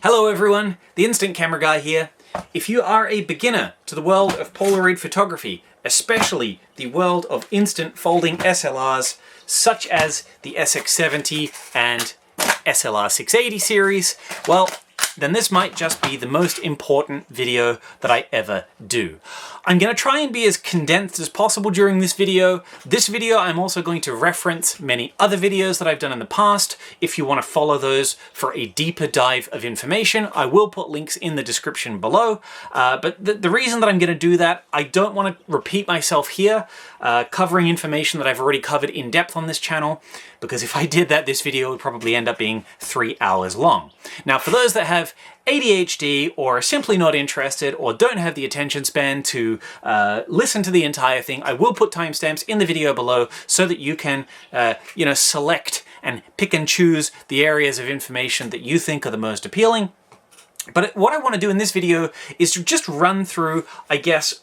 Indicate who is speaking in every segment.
Speaker 1: Hello everyone, the Instant Camera Guy here. If you are a beginner to the world of Polaroid photography, especially the world of instant folding SLRs, such as the SX-70 and SLR-680 series, well, then this might just be the most important video that I ever do. I'm going to try and be as condensed as possible during this video. This video I'm also going to reference many other videos that I've done in the past. If you want to follow those for a deeper dive of information, I will put links in the description below. But the reason that I'm going to do that, I don't want to repeat myself here, covering information that I've already covered in depth on this channel, because if I did that, this video would probably end up being 3 hours long. Now, for those that have ADHD or are simply not interested or don't have the attention span to listen to the entire thing, I will put timestamps in the video below so that you can, select and pick and choose the areas of information that you think are the most appealing. But what I want to do in this video is to just run through, I guess,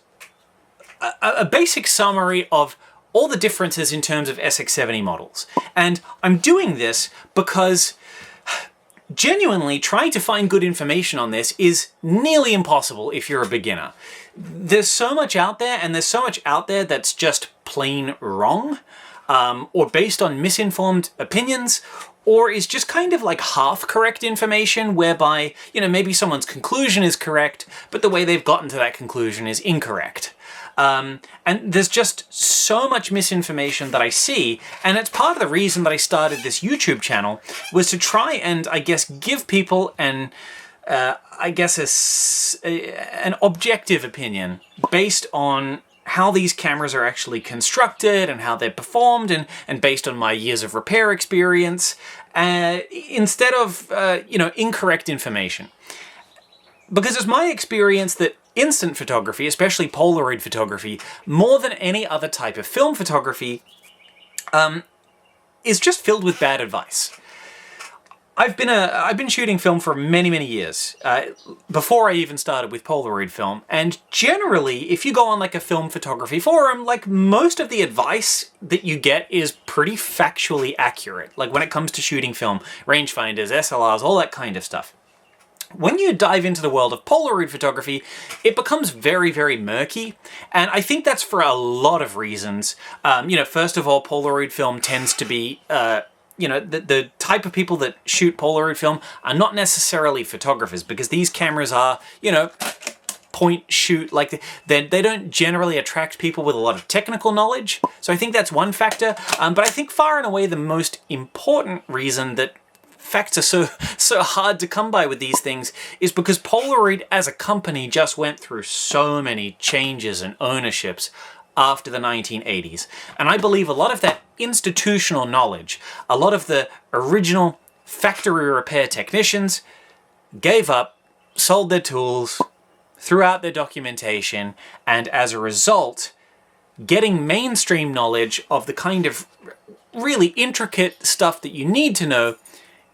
Speaker 1: a basic summary of all the differences in terms of SX-70 models. And I'm doing this because genuinely trying to find good information on this is nearly impossible if you're a beginner. There's so much out there, and there's so much out there that's just plain wrong, or based on misinformed opinions, or is just kind of like half correct information whereby, maybe someone's conclusion is correct, but the way they've gotten to that conclusion is incorrect. And there's just so much misinformation that I see, and it's part of the reason that I started this YouTube channel, was to try and, I guess, give people an objective opinion based on how these cameras are actually constructed and how they're performed, and based on my years of repair experience, instead of, incorrect information. Because it's my experience that instant photography, especially Polaroid photography, more than any other type of film photography, is just filled with bad advice. I've been shooting film for many years, before I even started with Polaroid film, and generally, if you go on like a film photography forum, like most of the advice that you get is pretty factually accurate, like when it comes to shooting film, rangefinders, SLRs, all that kind of stuff. When you dive into the world of Polaroid photography, it becomes very murky, and I think that's for a lot of reasons. First of all, Polaroid film tends to be, the type of people that shoot Polaroid film are not necessarily photographers, because these cameras are, point shoot, like they don't generally attract people with a lot of technical knowledge. So I think that's one factor, but I think far and away the most important reason that facts are so hard to come by with these things is because Polaroid as a company just went through so many changes and ownerships after the 1980s. And I believe a lot of that institutional knowledge, a lot of the original factory repair technicians gave up, sold their tools, threw out their documentation, and as a result, getting mainstream knowledge of the kind of really intricate stuff that you need to know,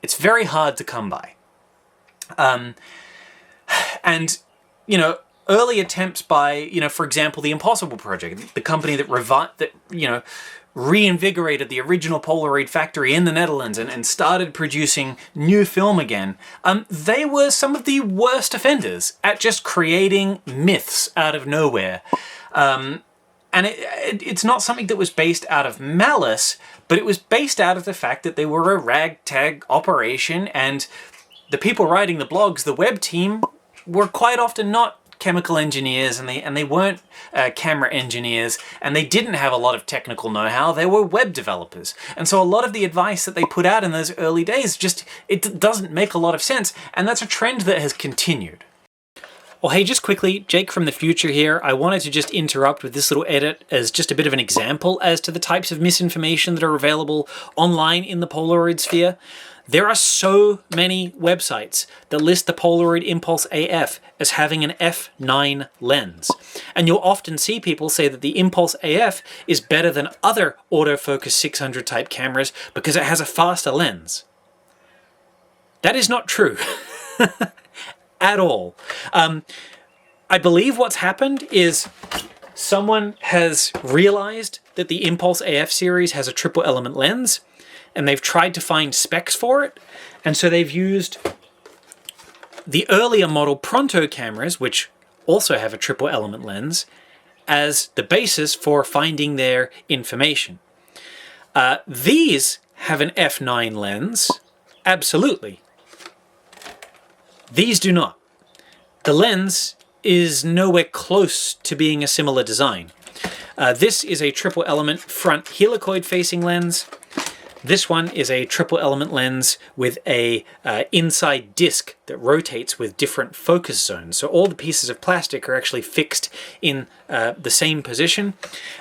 Speaker 1: it's very hard to come by. Early attempts by, for example, the Impossible Project, the company that reinvigorated the original Polaroid factory in the Netherlands and started producing new film again, they were some of the worst offenders at just creating myths out of nowhere. And it's not something that was based out of malice, but it was based out of the fact that they were a ragtag operation, and the people writing the blogs, the web team, were quite often not chemical engineers, and they weren't camera engineers, and they didn't have a lot of technical know-how. They were web developers. And so a lot of the advice that they put out in those early days it doesn't make a lot of sense, and that's a trend that has continued. Well, hey, just quickly, Jake from the future here. I wanted to just interrupt with this little edit as just a bit of an example as to the types of misinformation that are available online in the Polaroid sphere. There are so many websites that list the Polaroid Impulse AF as having an f9 lens. And you'll often see people say that the Impulse AF is better than other Autofocus 600 type cameras because it has a faster lens. That is not true. At all. I believe what's happened is someone has realized that the Impulse AF series has a triple element lens, and they've tried to find specs for it, and so they've used the earlier model Pronto cameras, which also have a triple element lens, as the basis for finding their information. These have an f9 lens, absolutely. These do not. The lens is nowhere close to being a similar design. This is a triple element front helicoid facing lens. This one is a triple element lens with a inside disc that rotates with different focus zones. So all the pieces of plastic are actually fixed in the same position.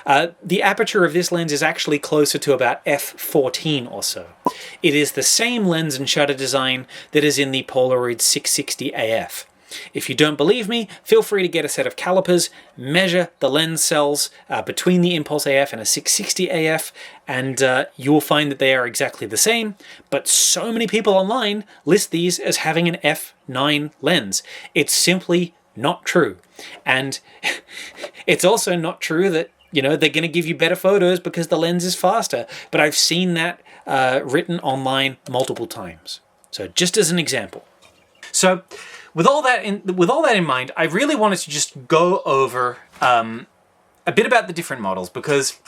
Speaker 1: The aperture of this lens is actually closer to about f14 or so. It is the same lens and shutter design that is in the Polaroid 660 AF. If you don't believe me, feel free to get a set of calipers, measure the lens cells between the Impulse AF and a 660 AF, and you will find that they are exactly the same, but so many people online list these as having an f9 lens. It's simply not true. And it's also not true that, you know, they're going to give you better photos because the lens is faster, but I've seen that written online multiple times. So just as an example. So with all that in mind, I really wanted to just go over a bit about the different models, because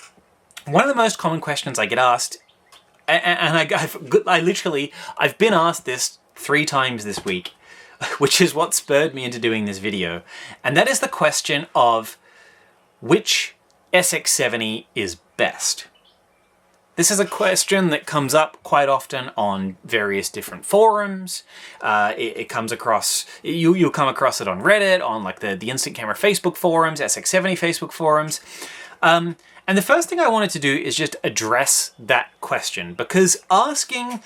Speaker 1: one of the most common questions I get asked, and I've been asked this 3 times this week, which is what spurred me into doing this video, and that is the question of which SX-70 is best. This is a question that comes up quite often on various different forums. It comes across, you'll come across it on Reddit, on like the Instant Camera Facebook forums, SX-70 Facebook forums. And the first thing I wanted to do is just address that question, because asking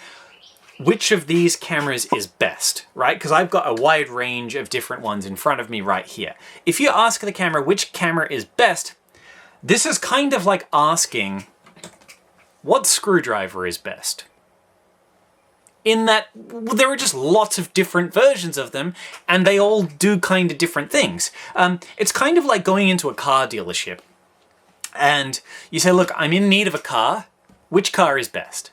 Speaker 1: which of these cameras is best, right? Because I've got a wide range of different ones in front of me right here. If you ask the camera which camera is best, this is kind of like asking what screwdriver is best? In that there are just lots of different versions of them, and they all do kind of different things. It's kind of like going into a car dealership, and you say, look, I'm in need of a car. Which car is best?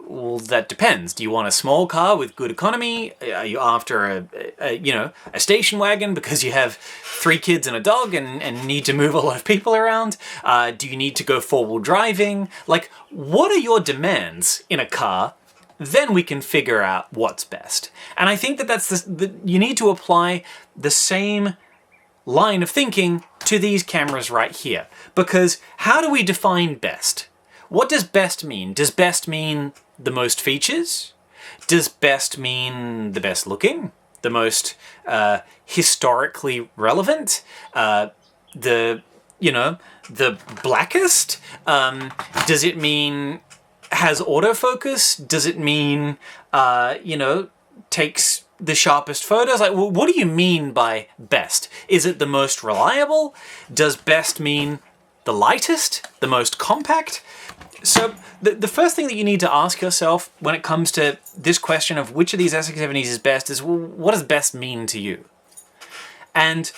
Speaker 1: Well, that depends. Do you want a small car with good economy? Are you after a station wagon because you have 3 kids and a dog and need to move a lot of people around? Do you need to go 4-wheel driving? Like, what are your demands in a car? Then we can figure out what's best. And I think that that's you need to apply the same line of thinking to these cameras right here. Because how do we define best? What does best mean? Does best mean the most features? Does best mean the best looking? The most historically relevant? The blackest? Does it mean has autofocus? Does it mean, takes the sharpest photos? Like, what do you mean by best? Is it the most reliable? Does best mean the lightest? The most compact? So the first thing that you need to ask yourself when it comes to this question of which of these SX-70s is best is, well, what does best mean to you? And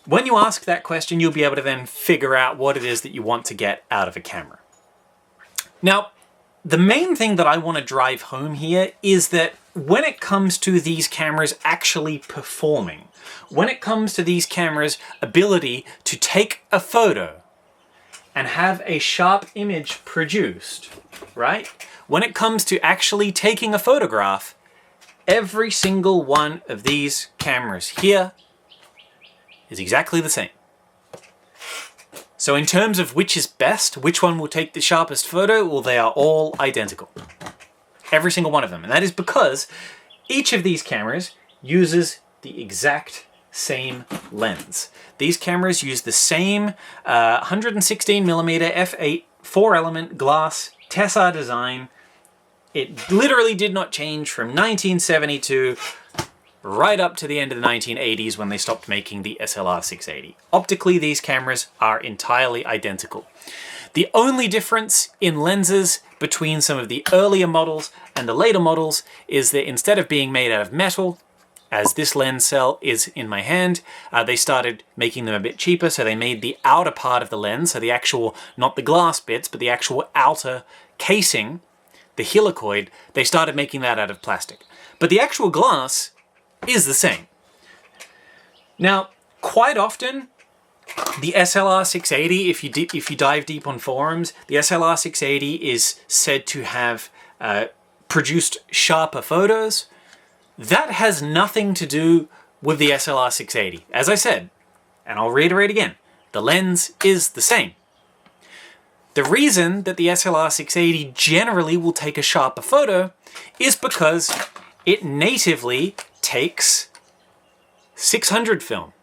Speaker 1: when you ask that question, you'll be able to then figure out what it is that you want to get out of a camera. Now, the main thing that I want to drive home here is that when it comes to these cameras actually performing, when it comes to these cameras' ability to take a photo and have a sharp image produced, right? When it comes to actually taking a photograph, every single one of these cameras here is exactly the same. So in terms of which is best, which one will take the sharpest photo, well, they are all identical. Every single one of them. And that is because each of these cameras uses the exact same lens. These cameras use the same 116mm f8 4-element glass Tessar design. It literally did not change from 1972 right up to the end of the 1980s when they stopped making the SLR 680. Optically, these cameras are entirely identical. The only difference in lenses between some of the earlier models and the later models is that instead of being made out of metal, as this lens cell is in my hand, they started making them a bit cheaper, so they made the outer part of the lens, so the actual, not the glass bits, but the actual outer casing, the helicoid, they started making that out of plastic. But the actual glass is the same. Now, quite often, the SLR-680, if you dive deep on forums, the SLR-680 is said to have produced sharper photos. That has nothing to do with the SLR-680. As I said, and I'll reiterate again, the lens is the same. The reason that the SLR-680 generally will take a sharper photo is because it natively takes 600 film.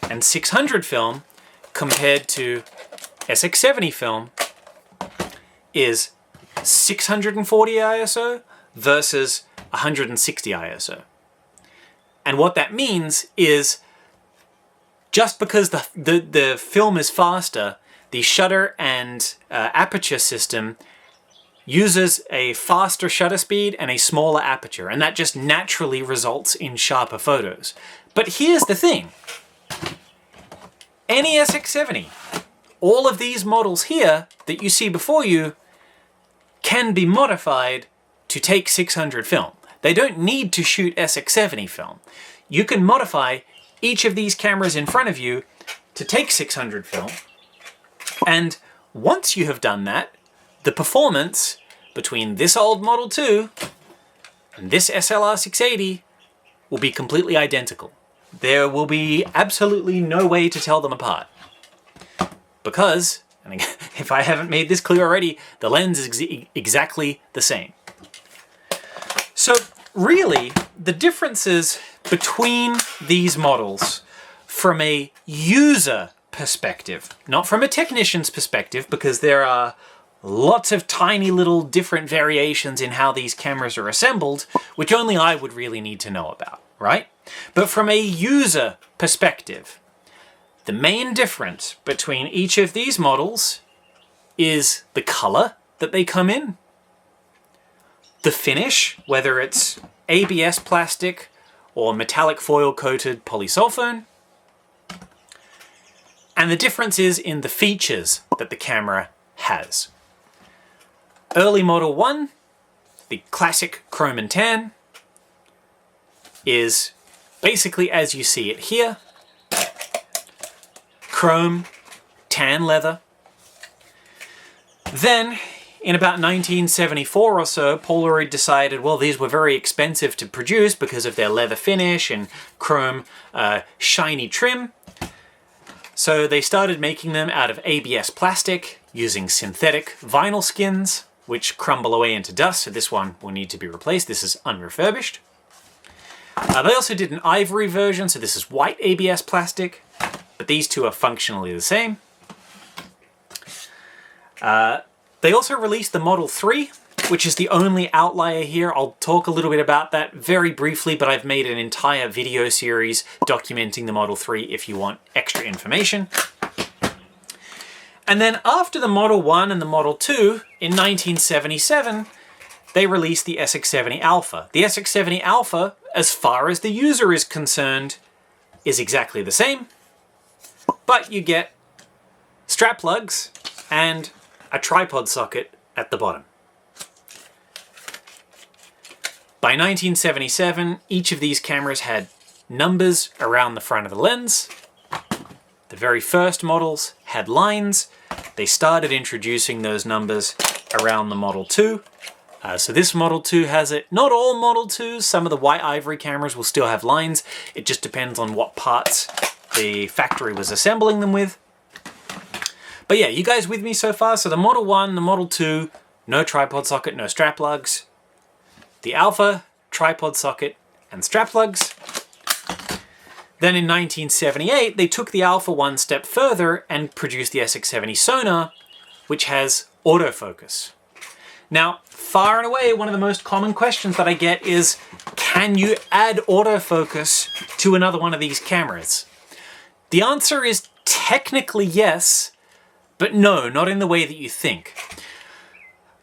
Speaker 1: And 600 film compared to SX-70 film is 640 ISO versus 160 ISO. And what that means is just because the film is faster, the shutter and aperture system uses a faster shutter speed and a smaller aperture, and that just naturally results in sharper photos. But here's the thing. Any SX-70, all of these models here that you see before you can be modified to take 600 film. They don't need to shoot SX-70 film. You can modify each of these cameras in front of you to take 600 film, and once you have done that, the performance between this old Model 2 and this SLR-680 will be completely identical. There will be absolutely no way to tell them apart. Because, and again, if I haven't made this clear already, the lens is exactly the same. So really, the differences between these models from a user perspective, not from a technician's perspective, because there are lots of tiny little different variations in how these cameras are assembled, which only I would really need to know about, right? But from a user perspective, the main difference between each of these models is the color that they come in, the finish, whether it's ABS plastic or metallic foil coated polysulfone, and the difference is in the features that the camera has. Early Model 1, the classic chrome and tan, is basically as you see it here. Chrome, tan leather. Then, in about 1974 or so, Polaroid decided, well, these were very expensive to produce because of their leather finish and chrome shiny trim. So they started making them out of ABS plastic using synthetic vinyl skins, which crumble away into dust, so this one will need to be replaced. This is unrefurbished. They also did an ivory version, so this is white ABS plastic, but these two are functionally the same. They also released the Model 3, which is the only outlier here. I'll talk a little bit about that very briefly, but I've made an entire video series documenting the Model 3 if you want extra information. And then after the Model 1 and the Model 2, in 1977, they released the SX-70 Alpha. The SX-70 Alpha, as far as the user is concerned, is exactly the same, but you get strap lugs and a tripod socket at the bottom. By 1977, each of these cameras had numbers around the front of the lens. The very first models had lines. They started introducing those numbers around the Model 2. So this Model 2 has it. Not all Model 2s, some of the white ivory cameras will still have lines. It just depends on what parts the factory was assembling them with. But yeah, you guys with me so far? So the Model 1, the Model 2, no tripod socket, no strap lugs. The Alpha, tripod socket, and strap lugs. Then in 1978, they took the Alpha one step further and produced the SX-70 Sonar, which has autofocus. Now, far and away, one of the most common questions that I get is, can you add autofocus to another one of these cameras? The answer is technically yes, but no, not in the way that you think.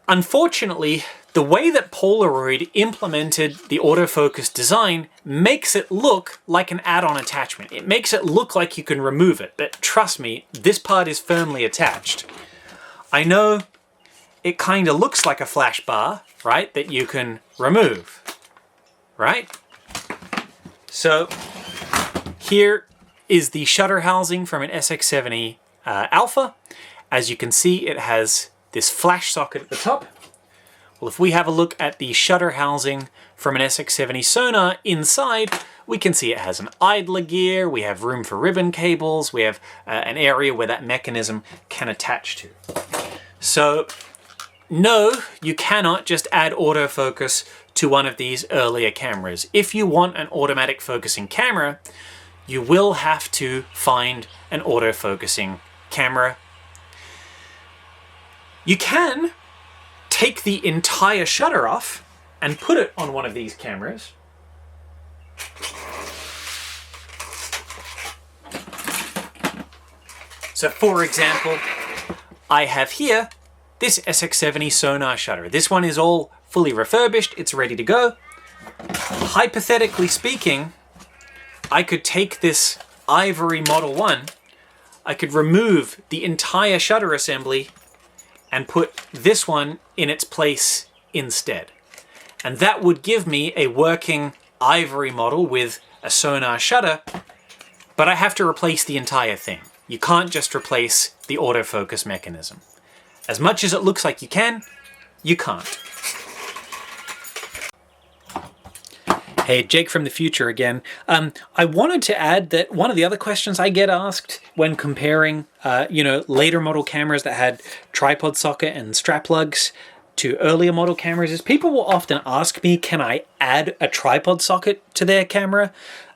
Speaker 1: Unfortunately, the way that Polaroid implemented the autofocus design makes it look like an add-on attachment. It makes it look like you can remove it, but trust me, this part is firmly attached. I know it kind of looks like a flash bar, right, that you can remove, right? So here is the shutter housing from an SX-70 Alpha. As you can see, it has this flash socket at the top. Well, if we have a look at the shutter housing from an SX-70 Sonar inside, we can see it has an idler gear, we have room for ribbon cables, we have an area where that mechanism can attach to. So, no, you cannot just add autofocus to one of these earlier cameras. If you want an automatic focusing camera, you will have to find an autofocusing camera. You can take the entire shutter off and put it on one of these cameras. So for example, I have here this SX-70 Sonar shutter. This one is all fully refurbished, it's ready to go. Hypothetically speaking, I could take this ivory Model 1, I could remove the entire shutter assembly and put this one in its place instead. And that would give me a working ivory model with a Sonar shutter, but I have to replace the entire thing. You can't just replace the autofocus mechanism. As much as it looks like you can, you can't. Hey, Jake from the future again. I wanted to add that one of the other questions I get asked when comparing, later model cameras that had tripod socket and strap lugs to earlier model cameras is people will often ask me, can I add a tripod socket to their camera?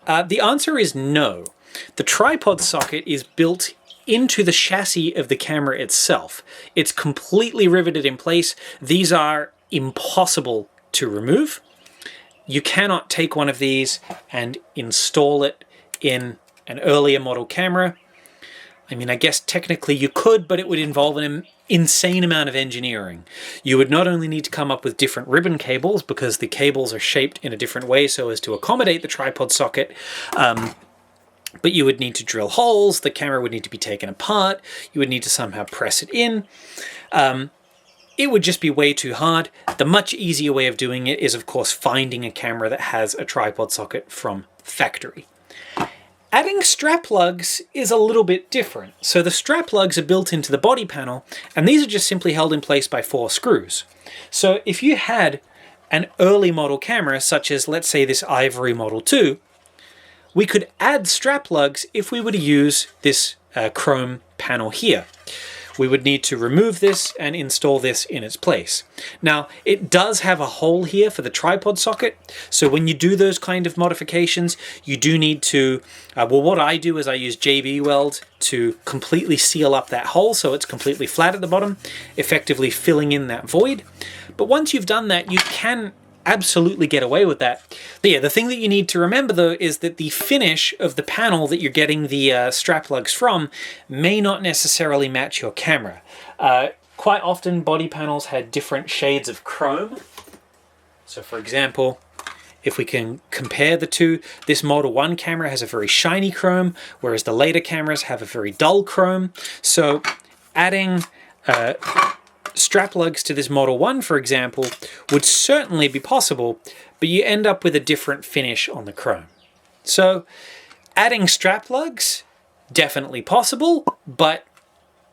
Speaker 1: The answer is no. The tripod socket is built into the chassis of the camera itself. It's completely riveted in place. These are impossible to remove. You cannot take one of these and install it in an earlier model camera. I mean, I guess technically you could, but it would involve an insane amount of engineering. You would not only need to come up with different ribbon cables, because the cables are shaped in a different way so as to accommodate the tripod socket, but you would need to drill holes, the camera would need to be taken apart, you would need to somehow press it in. It would just be way too hard. The much easier way of doing it is, of course, finding a camera that has a tripod socket from factory. Adding strap lugs is a little bit different. So the strap lugs are built into the body panel, and these are just simply held in place by 4 screws. So if you had an early model camera, such as, let's say, this Ivory Model 2, we could add strap lugs if we were to use this chrome panel here. We would need to remove this and install this in its place. Now, it does have a hole here for the tripod socket, so when you do those kind of modifications, you do need to, what I do is I use JB Weld to completely seal up that hole so it's completely flat at the bottom, effectively filling in that void. But once you've done that, you can absolutely get away with that. But yeah, the thing that you need to remember though is that the finish of the panel that you're getting the strap lugs from may not necessarily match your camera. Quite often body panels had different shades of chrome. So for example, if we can compare the two, this Model 1 camera has a very shiny chrome, whereas the later cameras have a very dull chrome. So adding strap lugs to this Model 1, for example, would certainly be possible, but you end up with a different finish on the chrome. So adding strap lugs, definitely possible, but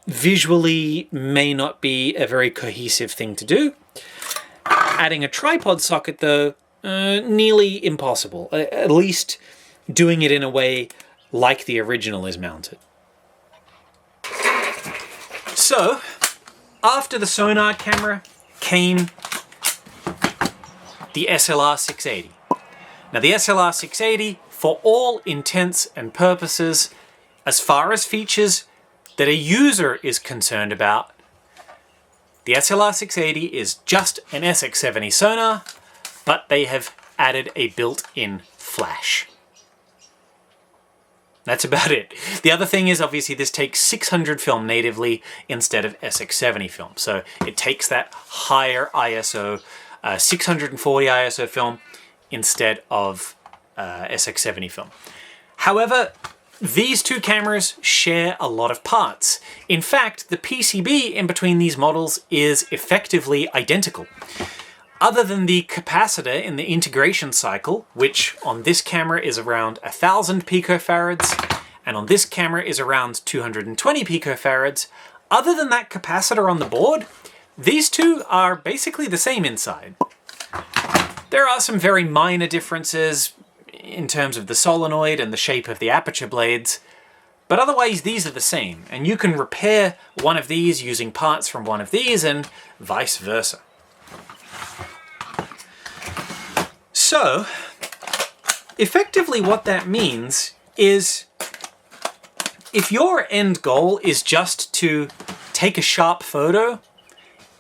Speaker 1: visually may not be a very cohesive thing to do. Adding a tripod socket, though, nearly impossible, at least doing it in a way like the original is mounted. So, after the Sonar camera came the SLR-680. Now the SLR-680, for all intents and purposes, as far as features that a user is concerned about, the SLR-680 is just an SX-70 Sonar, but they have added a built-in flash. That's about it. The other thing is, obviously, this takes 600 film natively instead of SX-70 film. So it takes that higher ISO, 640 ISO film instead of SX-70 film. However, these two cameras share a lot of parts. In fact, the PCB in between these models is effectively identical. Other than the capacitor in the integration cycle, which on this camera is around 1000 picofarads, and on this camera is around 220 picofarads, other than that capacitor on the board, these two are basically the same inside. There are some very minor differences in terms of the solenoid and the shape of the aperture blades, but otherwise these are the same, and you can repair one of these using parts from one of these and vice versa. So, effectively what that means is if your end goal is just to take a sharp photo,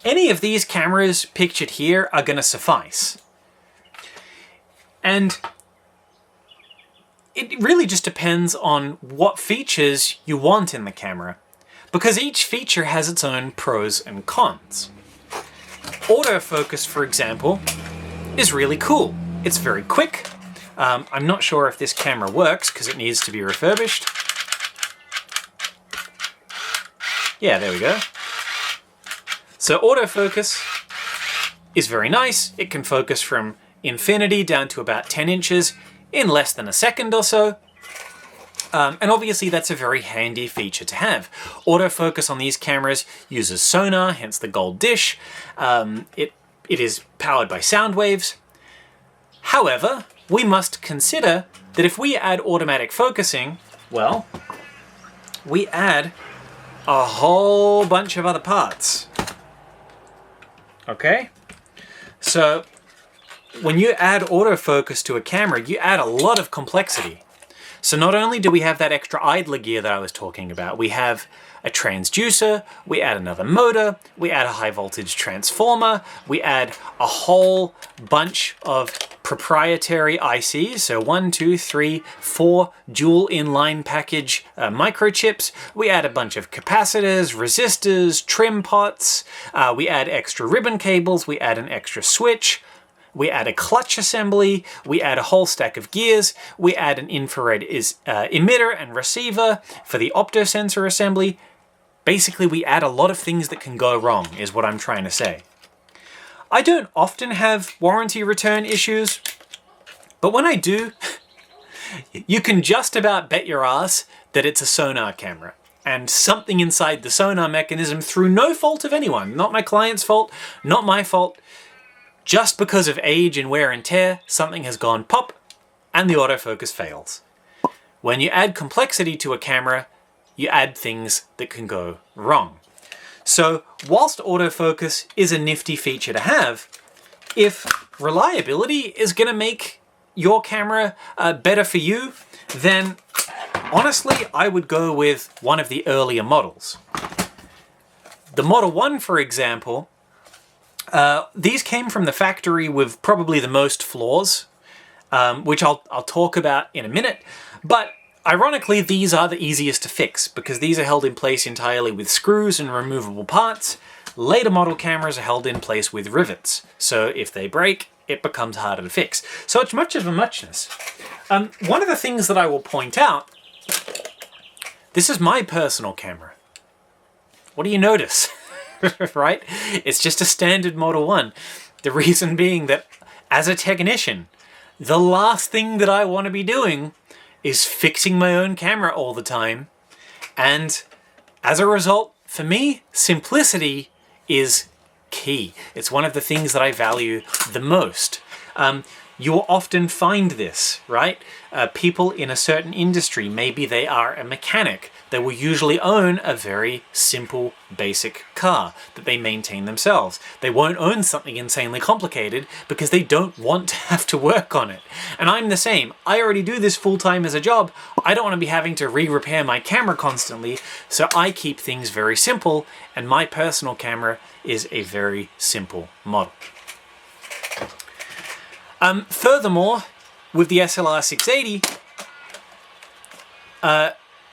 Speaker 1: any of these cameras pictured here are going to suffice. And it really just depends on what features you want in the camera, because each feature has its own pros and cons. Autofocus, for example, is really cool. It's very quick. I'm not sure if this camera works because it needs to be refurbished. Yeah, there we go. So autofocus is very nice. It can focus from infinity down to about 10 inches in less than a second or so. And obviously that's a very handy feature to have. Autofocus on these cameras uses Sonar, hence the gold dish. It is powered by sound waves. However, we must consider that if we add automatic focusing, well, we add a whole bunch of other parts. Okay? So, when you add autofocus to a camera, you add a lot of complexity. So not only do we have that extra idler gear that I was talking about, we have a transducer, we add another motor, we add a high voltage transformer, we add a whole bunch of proprietary ICs, so 1, 2, 3, 4 dual inline package microchips, we add a bunch of capacitors, resistors, trim pots, we add extra ribbon cables, we add an extra switch, we add a clutch assembly, we add a whole stack of gears, we add an infrared emitter and receiver for the optosensor assembly. Basically, we add a lot of things that can go wrong, is what I'm trying to say. I don't often have warranty return issues, but when I do, you can just about bet your ass that it's a Sonar camera. And something inside the Sonar mechanism, through no fault of anyone, not my client's fault, not my fault, just because of age and wear and tear, something has gone pop and the autofocus fails. When you add complexity to a camera, you add things that can go wrong. So whilst autofocus is a nifty feature to have, if reliability is going to make your camera better for you, then honestly, I would go with one of the earlier models. The Model 1, for example, these came from the factory with probably the most flaws, which I'll talk about in a minute, but ironically these are the easiest to fix because these are held in place entirely with screws and removable parts. Later model cameras are held in place with rivets, so if they break, it becomes harder to fix. So it's much of a muchness. One of the things that I will point out, this is my personal camera. What do you notice? Right? It's just a standard Model 1. The reason being that as a technician, the last thing that I want to be doing is fixing my own camera all the time. And as a result, for me, simplicity is key. It's one of the things that I value the most. You will often find this, right? People in a certain industry, maybe they are a mechanic, they will usually own a very simple, basic car that they maintain themselves. They won't own something insanely complicated because they don't want to have to work on it. And I'm the same. I already do this full-time as a job. I don't want to be having to re-repair my camera constantly, so I keep things very simple, and my personal camera is a very simple model. Furthermore, with the SLR 680,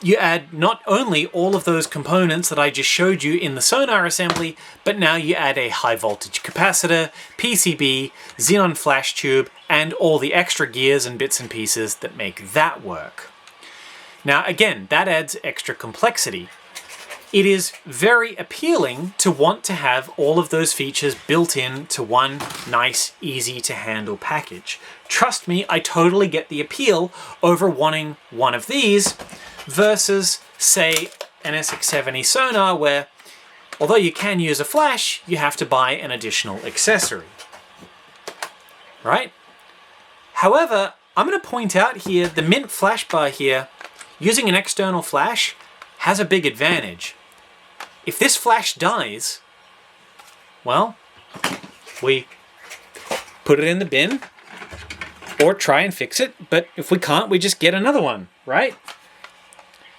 Speaker 1: you add not only all of those components that I just showed you in the Sonar assembly, but now you add a high voltage capacitor, PCB, xenon flash tube, and all the extra gears and bits and pieces that make that work. Now again, that adds extra complexity. it is very appealing to want to have all of those features built in to one nice, easy to handle package. Trust me, I totally get the appeal over wanting one of these versus, say, an SX-70 Sonar where, although you can use a flash, you have to buy an additional accessory. Right? However, I'm going to point out here, the Mint Flashbar here, using an external flash, has a big advantage. If this flash dies, well, we put it in the bin or try and fix it, but if we can't, we just get another one, right?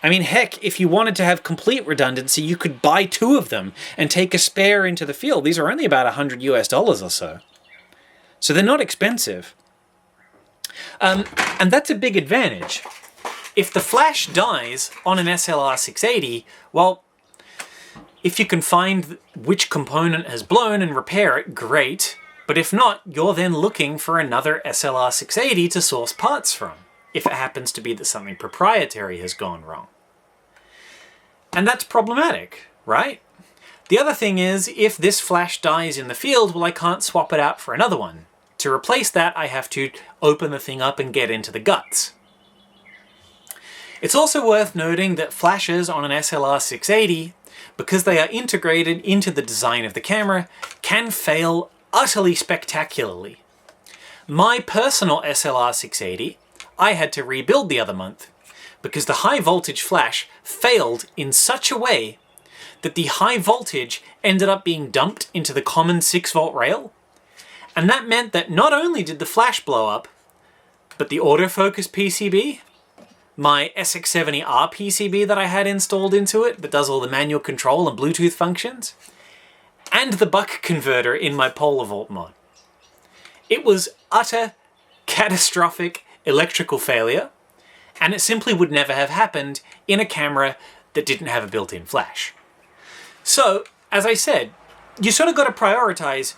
Speaker 1: I mean, heck, if you wanted to have complete redundancy, you could buy 2 of them and take a spare into the field. These are only about $100 or so. So they're not expensive. And that's a big advantage. If the flash dies on an SLR 680, well, if you can find which component has blown and repair it, great. But if not, you're then looking for another SLR 680 to source parts from, if it happens to be that something proprietary has gone wrong. And that's problematic, right? The other thing is, if this flash dies in the field, well, I can't swap it out for another one. To replace that, I have to open the thing up and get into the guts. It's also worth noting that flashes on an SLR 680, because they are integrated into the design of the camera, can fail utterly spectacularly. My personal SLR 680, I had to rebuild the other month, because the high voltage flash failed in such a way that the high voltage ended up being dumped into the common 6-volt rail, and that meant that not only did the flash blow up, but the autofocus PCB, my SX-70R PCB that I had installed into it that does all the manual control and Bluetooth functions, and the buck converter in my Polaroid mod. It was utter, catastrophic electrical failure, and it simply would never have happened in a camera that didn't have a built-in flash. So, as I said, you sort of got to prioritize,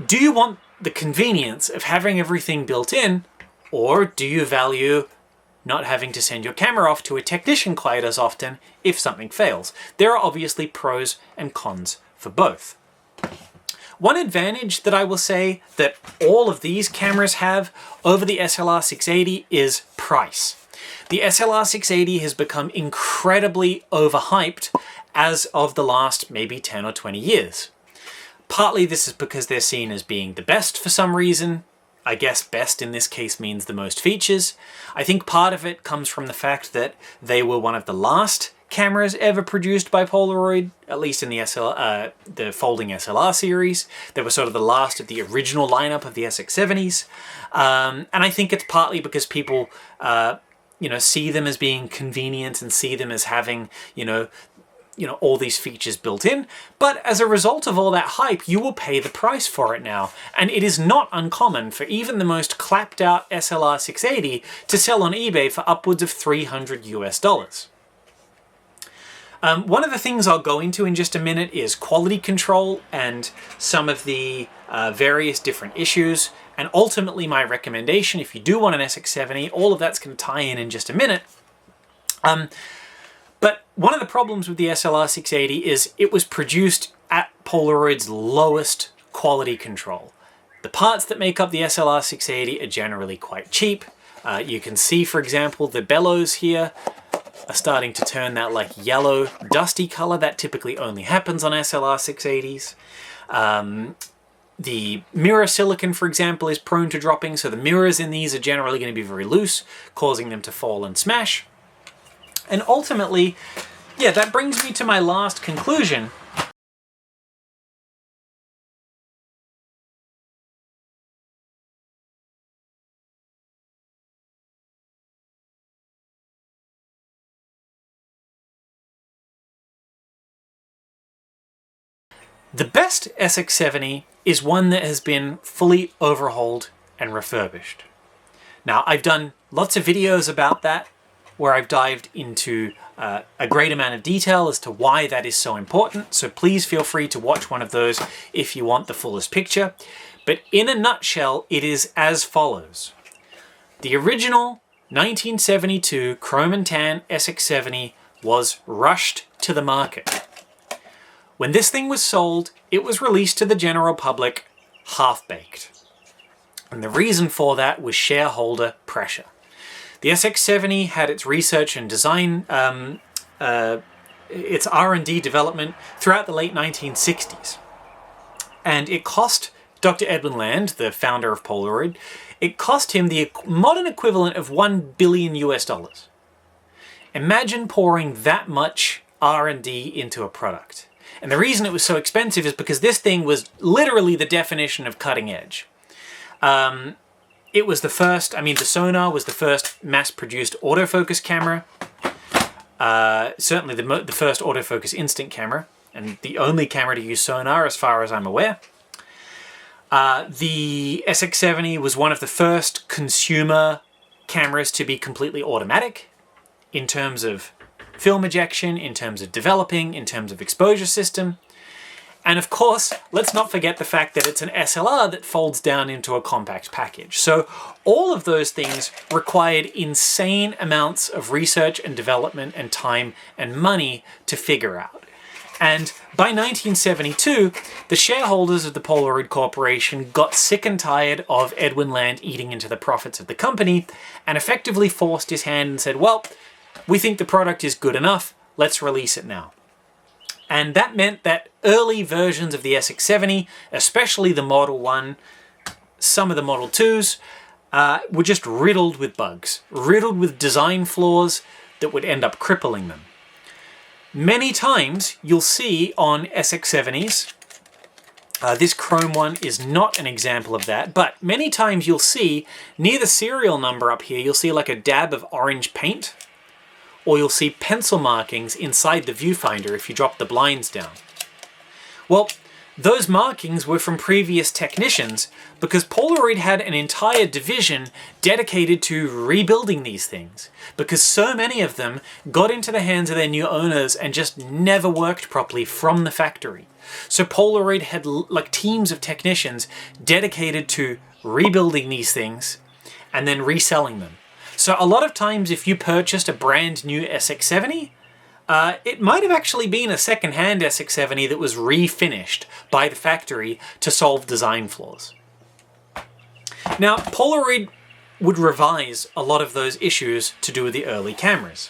Speaker 1: do you want the convenience of having everything built in, or do you value not having to send your camera off to a technician quite as often if something fails? There are obviously pros and cons for both. One advantage that I will say that all of these cameras have over the SLR 680 is price. The SLR 680 has become incredibly overhyped as of the last maybe 10 or 20 years. Partly this is because they're seen as being the best for some reason. I guess best in this case means the most features. I think part of it comes from the fact that they were one of the last cameras ever produced by Polaroid, at least in the the folding SLR series. They were sort of the last of the original lineup of the SX-70s. And I think it's partly because people see them as being convenient and see them as having, all these features built in. But as a result of all that hype, you will pay the price for it now. And it is not uncommon for even the most clapped out SLR 680 to sell on eBay for upwards of $300. One of the things I'll go into in just a minute is quality control and some of the various different issues. And ultimately my recommendation, if you do want an SX-70, all of that's going to tie in just a minute. But one of the problems with the SLR 680 is it was produced at Polaroid's lowest quality control. The parts that make up the SLR 680 are generally quite cheap. You can see, for example, the bellows here are starting to turn that like yellow, dusty color. That typically only happens on SLR 680s. The mirror silicon, for example, is prone to dropping, so the mirrors in these are generally going to be very loose, causing them to fall and smash. And ultimately, yeah, that brings me to my last conclusion. The best SX-70 is one that has been fully overhauled and refurbished. Now, I've done lots of videos about that, where I've dived into a great amount of detail as to why that is so important, so please feel free to watch one of those if you want the fullest picture. But in a nutshell, it is as follows. The original 1972 Chrome and Tan SX-70 was rushed to the market. When this thing was sold, it was released to the general public half-baked. And the reason for that was shareholder pressure. The SX-70 had its research and design, its R&D development throughout the late 1960s. And it cost Dr. Edwin Land, the founder of Polaroid, it cost him the modern equivalent of $1 billion US. Imagine pouring that much R&D into a product. And the reason it was so expensive is because this thing was literally the definition of cutting edge. It was the first, the Sonar was the first mass-produced autofocus camera. Certainly the first autofocus instant camera, and the only camera to use Sonar as far as I'm aware. The SX-70 was one of the first consumer cameras to be completely automatic in terms of film ejection, in terms of developing, in terms of exposure system. And of course, let's not forget the fact that it's an SLR that folds down into a compact package. So all of those things required insane amounts of research and development and time and money to figure out. And by 1972, the shareholders of the Polaroid Corporation got sick and tired of Edwin Land eating into the profits of the company and effectively forced his hand and said, well, we think the product is good enough, let's release it now. And that meant that early versions of the SX-70, especially the Model 1, some of the Model 2s, were just riddled with bugs, riddled with design flaws that would end up crippling them. Many times you'll see on SX-70s, this chrome one is not an example of that, but many times you'll see near the serial number up here, you'll see like a dab of orange paint, or you'll see pencil markings inside the viewfinder if you drop the blinds down. Well, those markings were from previous technicians because Polaroid had an entire division dedicated to rebuilding these things because so many of them got into the hands of their new owners and just never worked properly from the factory. So Polaroid had like teams of technicians dedicated to rebuilding these things and then reselling them. So a lot of times if you purchased a brand new SX-70, it might have actually been a second-hand SX-70 that was refinished by the factory to solve design flaws. Now, Polaroid would revise a lot of those issues to do with the early cameras.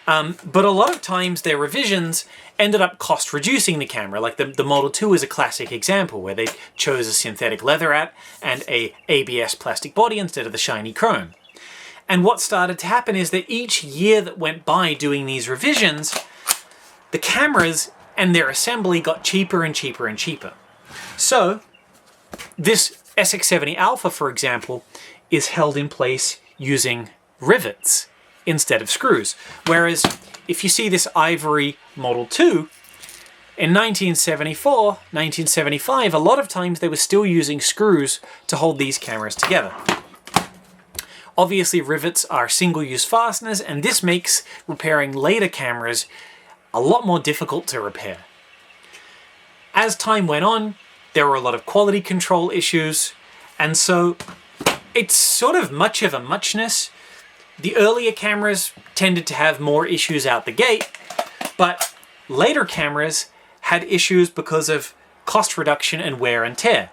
Speaker 1: But a lot of times their revisions ended up cost-reducing the camera, like the Model 2 is a classic example where they chose a synthetic leatherette and a ABS plastic body instead of the shiny chrome. And what started to happen is that each year that went by doing these revisions, the cameras and their assembly got cheaper and cheaper and cheaper. So this SX-70 Alpha, for example, is held in place using rivets instead of screws. Whereas if you see this ivory Model 2, in 1974, 1975, a lot of times they were still using screws to hold these cameras together. Obviously, rivets are single-use fasteners, and this makes repairing later cameras a lot more difficult to repair. As time went on, there were a lot of quality control issues, and so it's sort of much of a muchness. The earlier cameras tended to have more issues out the gate, but later cameras had issues because of cost reduction and wear and tear.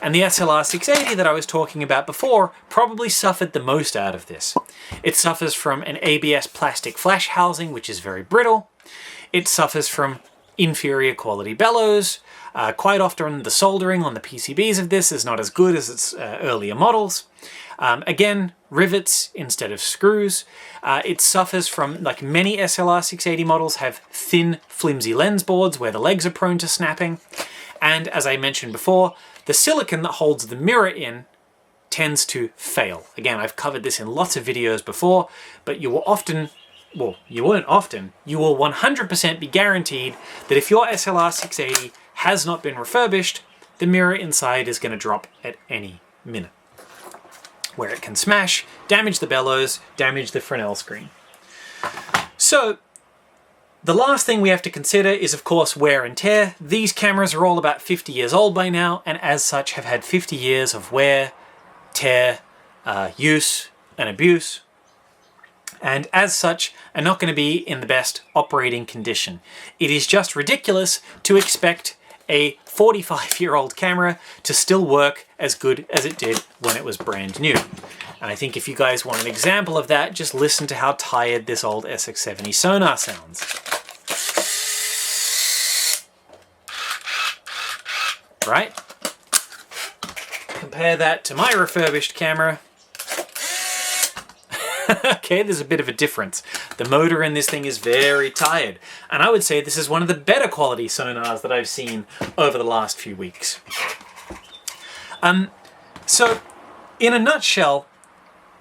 Speaker 1: And the SLR680 that I was talking about before probably suffered the most out of this. It suffers from an ABS plastic flash housing, which is very brittle. It suffers from inferior quality bellows. Quite often the soldering on the PCBs of this is not as good as its earlier models. Again, rivets instead of screws. It suffers from, like many SLR680 models, have thin, flimsy lens boards where the legs are prone to snapping. And as I mentioned before, the silicon that holds the mirror in tends to fail. Again, I've covered this in lots of videos before, but you will 100% be guaranteed that if your SLR680 has not been refurbished, the mirror inside is going to drop at any minute, where it can smash, damage the bellows, damage the Fresnel screen. So the last thing we have to consider is, of course, wear and tear. These cameras are all about 50 years old by now, and as such have had 50 years of wear, tear, use, and abuse. and as such are not going to be in the best operating condition. It is just ridiculous to expect a 45-year-old camera to still work as good as it did when it was brand new. And I think if you guys want an example of that, just listen to how tired this old SX-70 Sonar sounds. Right? Compare that to my refurbished camera. Okay, there's a bit of a difference. The motor in this thing is very tired, and I would say this is one of the better quality Sonars that I've seen over the last few weeks. So, in a nutshell,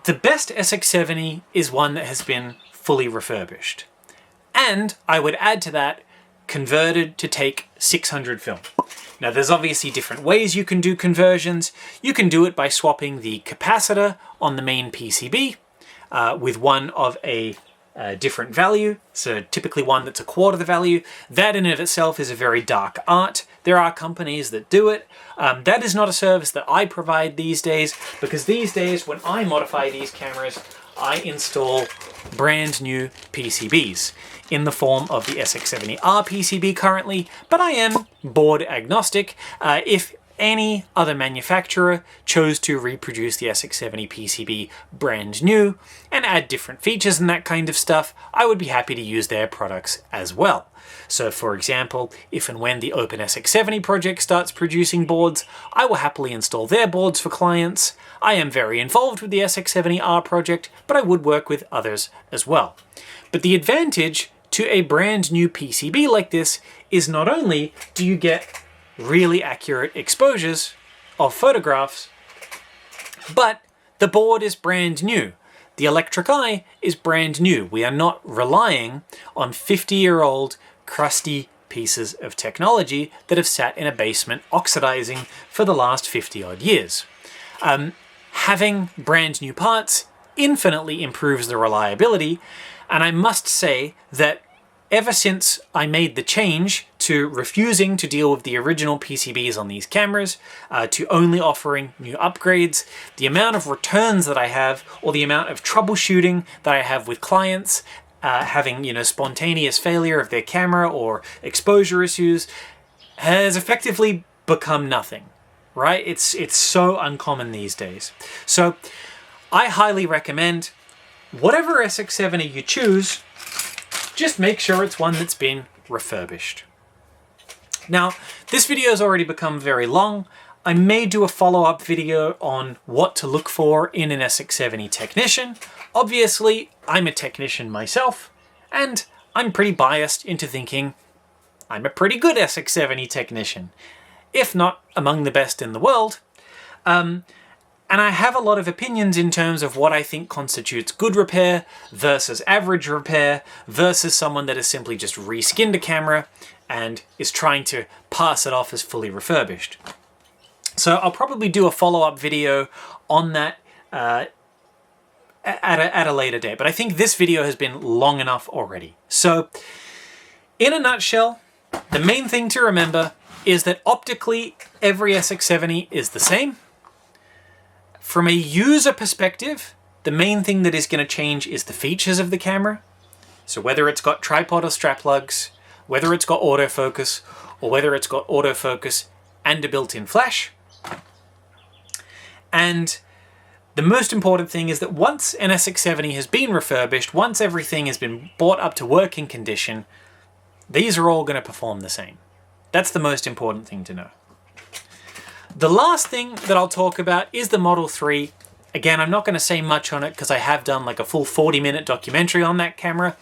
Speaker 1: the best SX-70 is one that has been fully refurbished. And I would add to that, converted to take 600 film. Now there's obviously different ways you can do conversions. You can do it by swapping the capacitor on the main PCB with one of a different value, so typically one that's a quarter the value. That in and of itself is a very dark art. There are companies that do it. That is not a service that I provide these days, because these days when I modify these cameras, I install brand new PCBs in the form of the SX-70R PCB currently, but I am board agnostic. If any other manufacturer chose to reproduce the SX-70 PCB brand new and add different features and that kind of stuff, I would be happy to use their products as well. So for example, if and when the Open SX-70 project starts producing boards, I will happily install their boards for clients. I am very involved with the SX-70R project, but I would work with others as well. But the advantage to a brand new PCB like this is not only do you get really accurate exposures of photographs, but the board is brand new. The electric eye is brand new. We are not relying on 50-year-old crusty pieces of technology that have sat in a basement oxidizing for the last 50-odd years. Having brand new parts infinitely improves the reliability, and I must say that ever since I made the change to refusing to deal with the original PCBs on these cameras, to only offering new upgrades, the amount of returns that I have, or the amount of troubleshooting that I have with clients, having, spontaneous failure of their camera or exposure issues, has effectively become nothing, right? It's so uncommon these days. So I highly recommend whatever SX-70 you choose, just make sure it's one that's been refurbished. Now, this video has already become very long. I may do a follow-up video on what to look for in an SX-70 technician. Obviously, I'm a technician myself, and I'm pretty biased into thinking I'm a pretty good SX-70 technician, if not among the best in the world. And I have a lot of opinions in terms of what I think constitutes good repair versus average repair versus someone that has simply just reskinned a camera and is trying to pass it off as fully refurbished. So I'll probably do a follow-up video on that at a later date, but I think this video has been long enough already. So in a nutshell, the main thing to remember is that optically every SX-70 is the same. From a user perspective, the main thing that is going to change is the features of the camera. So whether it's got tripod or strap lugs, whether it's got autofocus, or whether it's got autofocus and a built-in flash. And the most important thing is that once an SX-70 has been refurbished, once everything has been brought up to working condition, these are all going to perform the same. That's the most important thing to know. The last thing that I'll talk about is the Model 3. Again, I'm not going to say much on it because I have done like a full 40-minute documentary on that camera.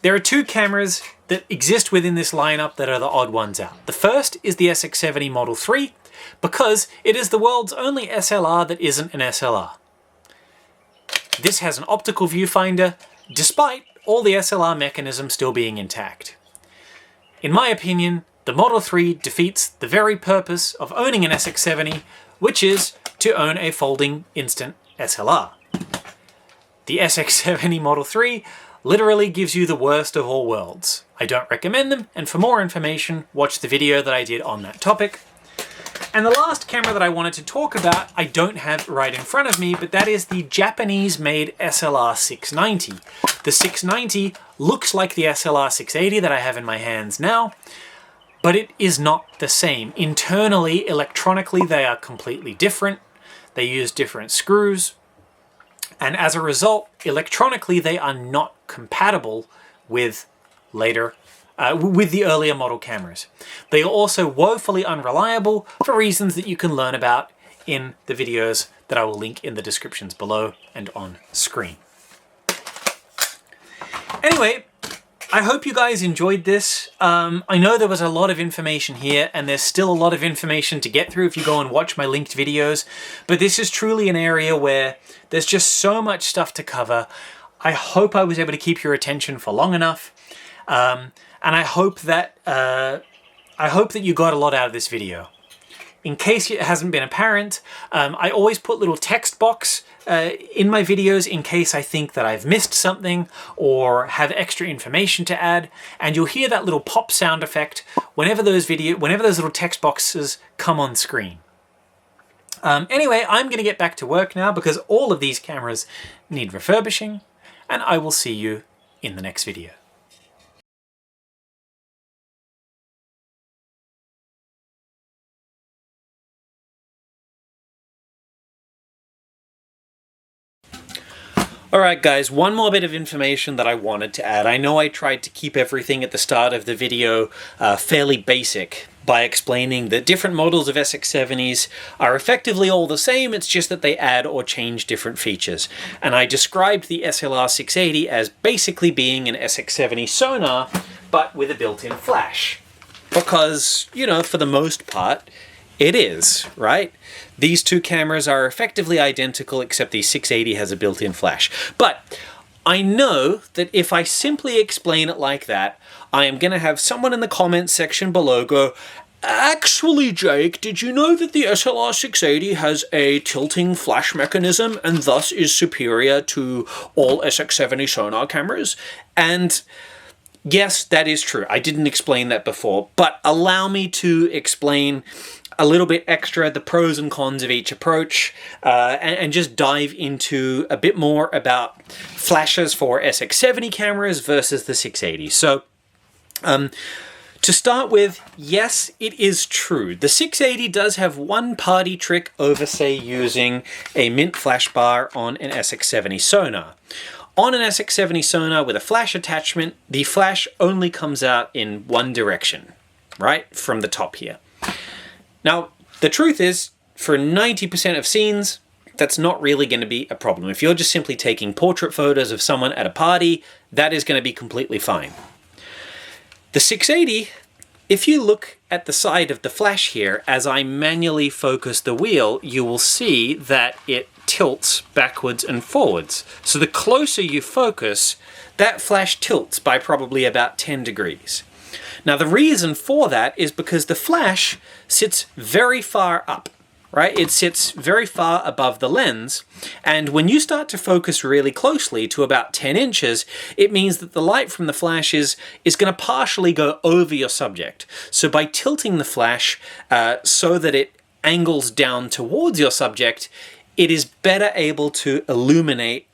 Speaker 1: There are two cameras that exist within this lineup that are the odd ones out. The first is the SX-70 Model 3 because it is the world's only SLR that isn't an SLR. This has an optical viewfinder despite all the SLR mechanisms still being intact. In my opinion, the Model 3 defeats the very purpose of owning an SX-70, which is to own a folding instant SLR. The SX-70 Model 3 literally gives you the worst of all worlds. I don't recommend them, and for more information, watch the video that I did on that topic. And the last camera that I wanted to talk about, I don't have right in front of me, but that is the Japanese-made SLR 690. The 690 looks like the SLR 680 that I have in my hands now, but it is not the same. Internally, electronically, they are completely different. They use different screws. And as a result, electronically, they are not compatible with the earlier model cameras. They are also woefully unreliable for reasons that you can learn about in the videos that I will link in the descriptions below and on screen. Anyway, I hope you guys enjoyed this. I know there was a lot of information here, and there's still a lot of information to get through if you go and watch my linked videos, but this is truly an area where there's just so much stuff to cover. I hope I was able to keep your attention for long enough, and I hope that you got a lot out of this video. In case it hasn't been apparent, I always put little text box in my videos in case I think that I've missed something or have extra information to add, and you'll hear that little pop sound effect whenever those little text boxes come on screen. Anyway, I'm going to get back to work now because all of these cameras need refurbishing, and I will see you in the next video. Alright guys, one more bit of information that I wanted to add. I know I tried to keep everything at the start of the video fairly basic by explaining that different models of SX-70s are effectively all the same, it's just that they add or change different features. And I described the SLR 680 as basically being an SX-70 Sonar, but with a built-in flash. Because, you know, for the most part, it is, right? These two cameras are effectively identical, except the 680 has a built-in flash. But I know that if I simply explain it like that, I am going to have someone in the comments section below go, "Actually, Jake, did you know that the SLR 680 has a tilting flash mechanism and thus is superior to all SX-70 Sonar cameras?" And yes, that is true. I didn't explain that before, but allow me to explain a little bit extra the pros and cons of each approach, and just dive into a bit more about flashes for SX-70 cameras versus the 680. So, to start with, yes, it is true. The 680 does have one party trick over, say, using a mint Flashbar on an SX-70 Sonar. On an SX-70 Sonar with a flash attachment, the flash only comes out in one direction, right? From the top here. Now, the truth is, for 90% of scenes, that's not really going to be a problem. If you're just simply taking portrait photos of someone at a party, that is going to be completely fine. The 680, if you look at the side of the flash here, as I manually focus the wheel, you will see that it tilts backwards and forwards. So the closer you focus, that flash tilts by probably about 10 degrees. Now the reason for that is because the flash sits very far up, right? It sits very far above the lens, and when you start to focus really closely to about 10 inches, it means that the light from the flash is going to partially go over your subject. So by tilting the flash so that it angles down towards your subject, it is better able to illuminate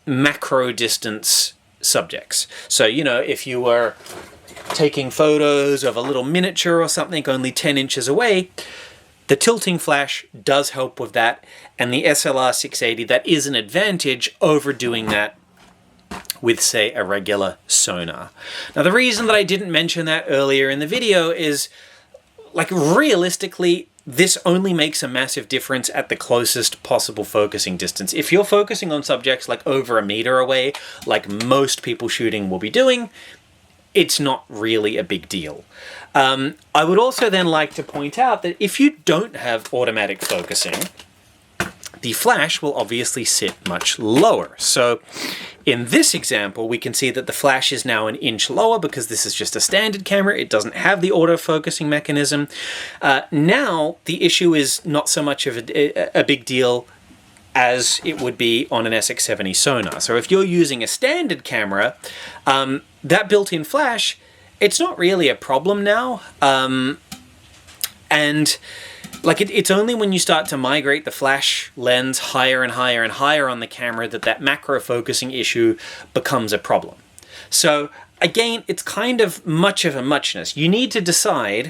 Speaker 1: macro distance subjects. So, you know, if you were taking photos of a little miniature or something only 10 inches away, the tilting flash does help with that, and the SLR 680, that is an advantage over doing that with, say, a regular Sonar. Now, the reason that I didn't mention that earlier in the video is, like, realistically, this only makes a massive difference at the closest possible focusing distance. If you're focusing on subjects like over a meter away, like most people shooting will be doing, it's not really a big deal. I would also then like to point out that if you don't have automatic focusing, the flash will obviously sit much lower. So in this example, we can see that the flash is now an inch lower because this is just a standard camera. It doesn't have the auto-focusing mechanism. Now, the issue is not so much of a big deal as it would be on an SX-70 Sonar. So if you're using a standard camera, that built-in flash, it's not really a problem now. And Like it's only when you start to migrate the flash lens higher and higher and higher on the camera that macro focusing issue becomes a problem. So again, it's kind of much of a muchness. You need to decide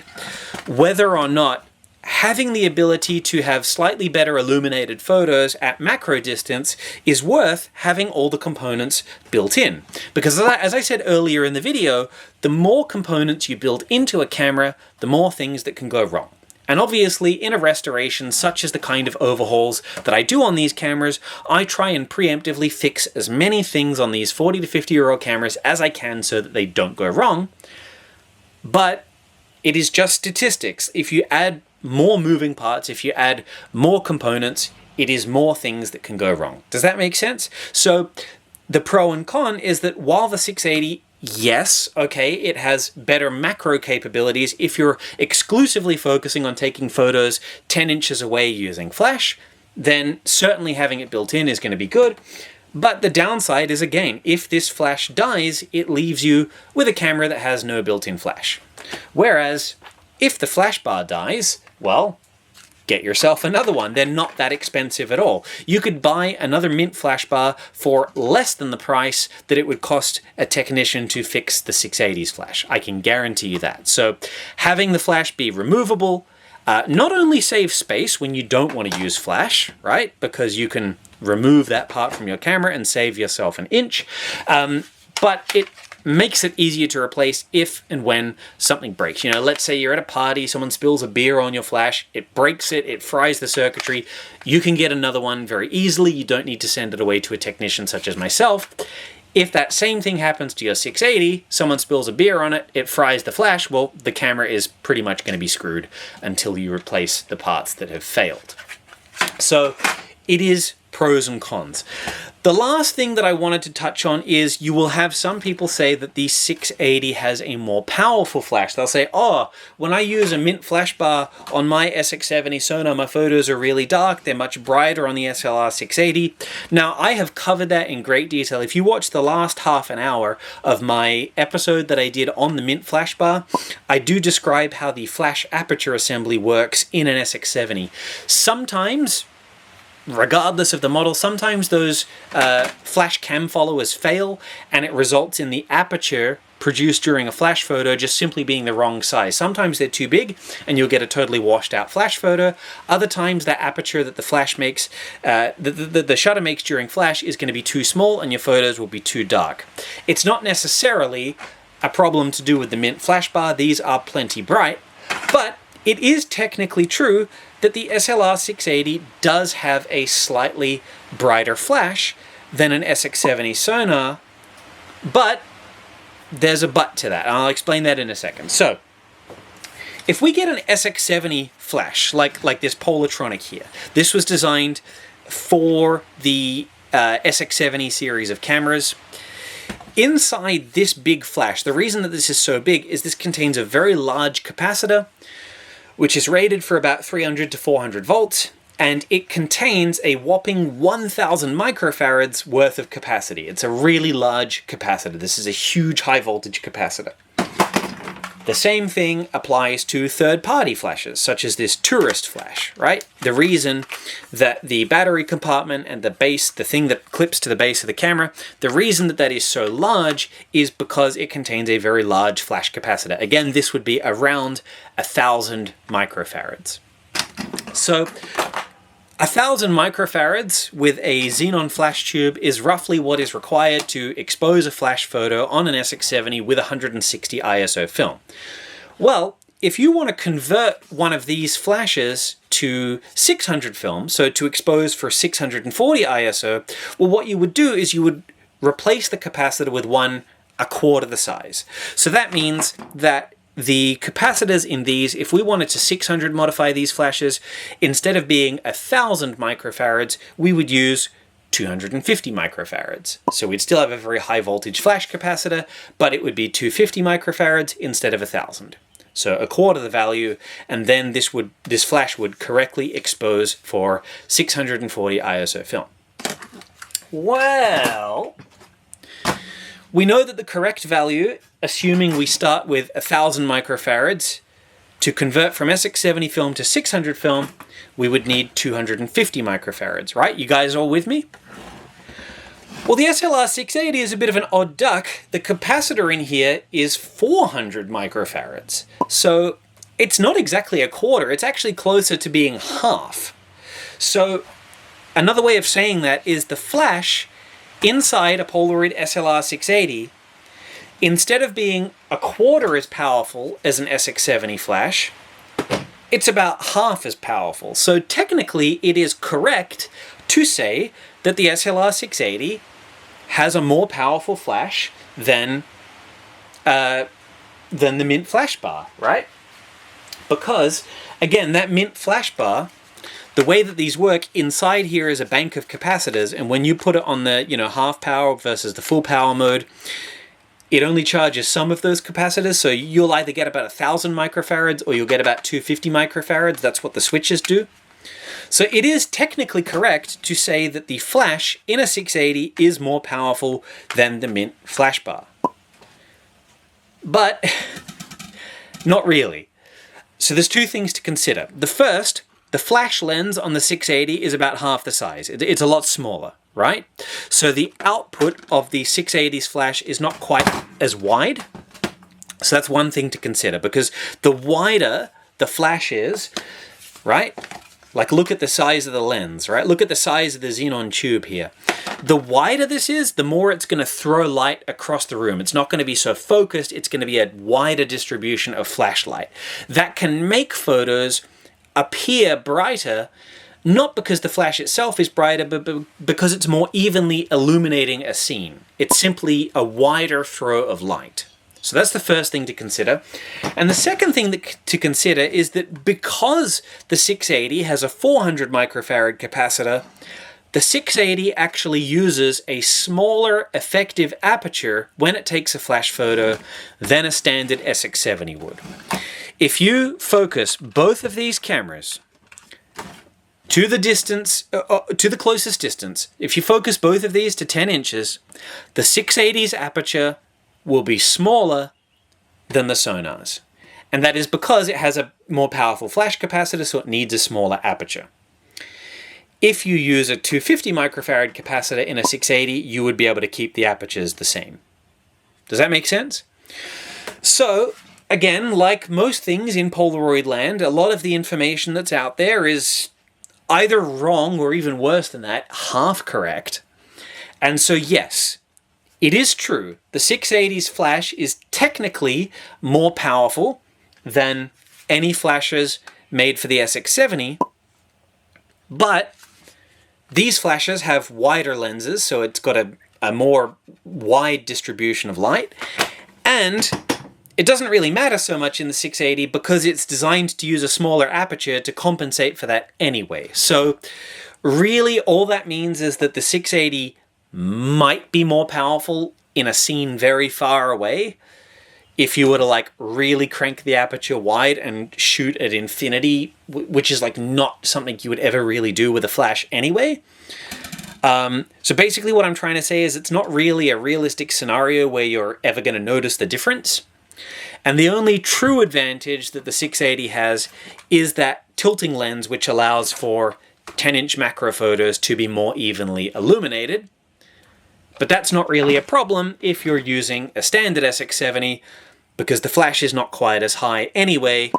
Speaker 1: whether or not having the ability to have slightly better illuminated photos at macro distance is worth having all the components built in. Because as I said earlier in the video, the more components you build into a camera, the more things that can go wrong. And obviously, in a restoration, such as the kind of overhauls that I do on these cameras, I try and preemptively fix as many things on these 40 to 50-year-old cameras as I can so that they don't go wrong. But it is just statistics. If you add more moving parts, if you add more components, it is more things that can go wrong. Does that make sense? So the pro and con is that while the 680, yes, okay, it has better macro capabilities if you're exclusively focusing on taking photos 10 inches away using flash, then certainly having it built in is going to be good. But the downside is, again, if this flash dies, it leaves you with a camera that has no built-in flash. Whereas if the flash bar dies, well, get yourself another one. They're not that expensive at all. You could buy another mint flash bar for less than the price that it would cost a technician to fix the 680's flash. I can guarantee you that. So having the flash be removable not only saves space when you don't want to use flash, right? Because you can remove that part from your camera and save yourself an inch, but it makes it easier to replace if and when something breaks. You know, let's say you're at a party, someone spills a beer on your flash, it breaks it, it fries the circuitry. You can get another one very easily. You don't need to send it away to a technician such as myself. If that same thing happens to your 680, someone spills a beer on it, it fries the flash, well, the camera is pretty much going to be screwed until you replace the parts that have failed. So it is pros and cons. The last thing that I wanted to touch on is you will have some people say that the 680 has a more powerful flash. They'll say, oh, when I use a mint flash bar on my SX-70 Sonar, my photos are really dark. They're much brighter on the SLR 680. Now, I have covered that in great detail. If you watch the last half an hour of my episode that I did on the mint flash bar, I do describe how the flash aperture assembly works in an SX-70. Sometimes, regardless of the model, sometimes those flash cam followers fail and it results in the aperture produced during a flash photo just simply being the wrong size. Sometimes they're too big and you'll get a totally washed out flash photo. Other times that aperture that the flash makes, the shutter makes during flash is going to be too small and your photos will be too dark. It's not necessarily a problem to do with the mint flash bar. These are plenty bright, but it is technically true that the SLR 680 does have a slightly brighter flash than an SX-70 Sonar, but there's a but to that, and I'll explain that in a second. So, if we get an SX-70 flash, like this Polatronic here, this was designed for the SX-70 series of cameras. Inside this big flash, the reason that this is so big is this contains a very large capacitor, which is rated for about 300 to 400 volts, and it contains a whopping 1,000 microfarads worth of capacity. It's a really large capacitor. This is a huge high voltage capacitor. The same thing applies to third-party flashes, such as this tourist flash, right? The reason that the battery compartment and the base, the thing that clips to the base of the camera, the reason that that is so large is because it contains a very large flash capacitor. Again, this would be around 1,000 microfarads. So 1,000 microfarads with a xenon flash tube is roughly what is required to expose a flash photo on an SX-70 with 160 ISO film. Well, if you want to convert one of these flashes to 600 film, so to expose for 640 ISO, well, what you would do is you would replace the capacitor with one a quarter the size. So that means that the capacitors in these, if we wanted to 600 modify these flashes, instead of being 1,000 microfarads, we would use 250 microfarads. So we'd still have a very high voltage flash capacitor, but it would be 250 microfarads instead of 1,000. So a quarter the value, and then this flash would correctly expose for 640 ISO film. Well, we know that the correct value, assuming we start with 1,000 microfarads, To convert from SX-70 film to 600 film, we would need 250 microfarads, right? You guys all with me? Well, the SLR680 is a bit of an odd duck. The capacitor in here is 400 microfarads. So it's not exactly a quarter, it's actually closer to being half. So another way of saying that is the flash inside a Polaroid SLR680, instead of being a quarter as powerful as an SX-70 flash, it's about half as powerful. So technically it is correct to say that the SLR680 has a more powerful flash than the Mint Flashbar, right? Because, again, that Mint Flashbar, the way that these work, inside here is a bank of capacitors, and when you put it on the, half power versus the full power mode, it only charges some of those capacitors, so you'll either get about 1,000 microfarads or you'll get about 250 microfarads. That's what the switches do. So it is technically correct to say that the flash in a 680 is more powerful than the Mint Flashbar. But not really. So there's two things to consider. The first, the flash lens on the 680 is about half the size. It's a lot smaller, right? So the output of the 680's flash is not quite as wide. So that's one thing to consider, because the wider the flash is, right? Like, look at the size of the lens, right? Look at the size of the xenon tube here. The wider this is, the more it's going to throw light across the room. It's not going to be so focused. It's going to be a wider distribution of flashlight. That can make photos appear brighter, not because the flash itself is brighter, but because it's more evenly illuminating a scene. It's simply a wider throw of light. So that's the first thing to consider. And the second thing to consider is that because the 680 has a 400 microfarad capacitor, the 680 actually uses a smaller effective aperture when it takes a flash photo than a standard SX-70 would. If you focus both of these cameras to the distance, to the closest distance, if you focus both of these to 10 inches, the 680's aperture will be smaller than the Sonar's. And that is because it has a more powerful flash capacitor, so it needs a smaller aperture. If you use a 250 microfarad capacitor in a 680, you would be able to keep the apertures the same. Does that make sense? So, again, like most things in Polaroid land, a lot of the information that's out there is either wrong or, even worse than that, half correct. And so, yes, it is true. The 680's flash is technically more powerful than any flashes made for the SX-70, but these flashes have wider lenses, so it's got a more wide distribution of light, and it doesn't really matter so much in the 680 because it's designed to use a smaller aperture to compensate for that anyway. So really all that means is that the 680 might be more powerful in a scene very far away if you were to like really crank the aperture wide and shoot at infinity, which is like not something you would ever really do with a flash anyway. So basically what I'm trying to say is it's not really a realistic scenario where you're ever going to notice the difference. And the only true advantage that the 680 has is that tilting lens, which allows for 10-inch macro photos to be more evenly illuminated. But that's not really a problem if you're using a standard SX-70 because the flash is not quite as high anyway,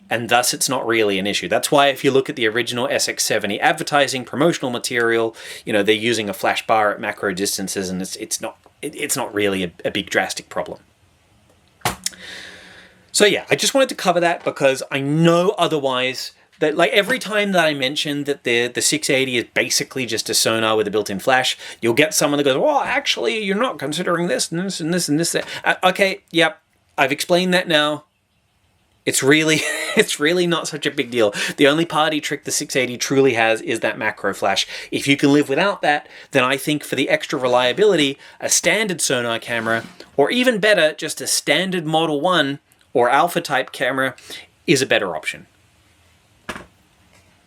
Speaker 1: and thus it's not really an issue. That's why if you look at the original SX-70 advertising promotional material, you know, they're using a flash bar at macro distances, and it's not really a big drastic problem. So yeah, I just wanted to cover that because I know otherwise that like every time that I mention that the 680 is basically just a Sonar with a built-in flash, you'll get someone that goes, well, actually, you're not considering this and this and this and this. Okay, yep, I've explained that now. It's really not such a big deal. The only party trick the 680 truly has is that macro flash. If you can live without that, then I think for the extra reliability, a standard Sonar camera, or even better, just a standard Model 1 or Alpha type camera is a better option.